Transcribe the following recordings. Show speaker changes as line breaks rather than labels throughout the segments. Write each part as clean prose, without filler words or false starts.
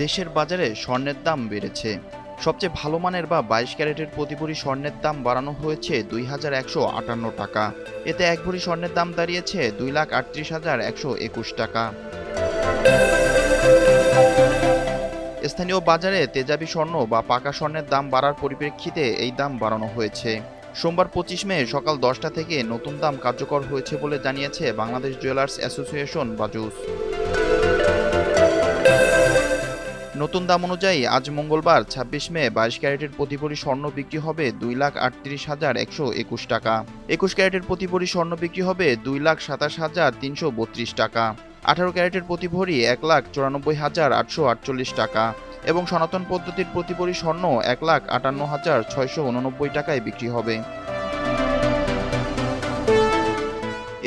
দেশের বাজারে স্বর্ণের দাম বেড়েছে। সবচেয়ে ভালো মানের বা ২২ ক্যারেটের প্রতি ভরি স্বর্ণের দাম বাড়ানো হয়েছে ২,১৫৮ টাকা। এতে এক ভরি স্বর্ণের দাম দাঁড়িয়েছে ২,৩৮,১২১ টাকা। স্থানীয় বাজারে তেজাবি স্বর্ণ বা পাকা স্বর্ণের দাম বাড়ার পরিপ্রেক্ষিতে এই দাম বাড়ানো হয়েছে। সোমবার ২৫ মে সকাল ১০টা থেকে নতুন দাম কার্যকর হয়েছে বলে জানিয়েছে বাংলাদেশ জুয়েলার্স অ্যাসোসিয়েশন বাজুস। নতুন দাম অনুযায়ী আজ মঙ্গলবার ২৬ মে ২২ ক্যারেটের প্রতি ভরি স্বর্ণ বিক্রি হবে ২,৩৮,১২১ টাকা। ২১ ক্যারেটের প্রতি ভরি স্বর্ণ বিক্রি হবে ২,২৭,৩৩২ টাকা। ১৮ ক্যারেটের প্রতি ভরি ১,৯৪,৮৪৮ টাকা এবং সনাতন পদ্ধতির প্রতি ভরি স্বর্ণ ১,৫৮,৬৮৯ টাকায় বিক্রি হবে।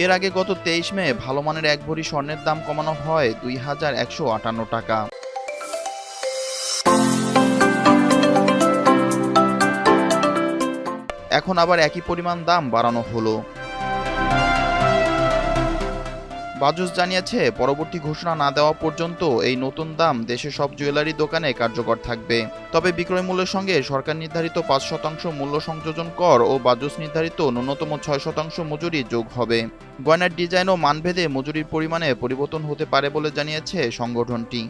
এর আগে গত ২৩ মে ভালো মানের এক ভরি স্বর্ণের দাম কমানো হয় ২,১৫৮ টাকা। এখন আবার একই পরিমাণ দাম বাড়ানো হলো। বাজুস জানিয়েছে, পরবর্তী ঘোষণা না দেওয়া পর্যন্ত এই নতুন দাম দেশের সব জুয়েলারি দোকানে কার্যকর থাকবে। তবে বিক্রয় মূল্যের সঙ্গে সরকার নির্ধারিত ৫% মূল্য সংযোজন কর ও বাজুস নির্ধারিত ন্যূনতম ৬% মজুরি যোগ হবে। গয়নার ডিজাইন ও মানভেদে মজুরির পরিমাণে পরিবর্তন হতে পারে বলে জানিয়েছে সংগঠনটি।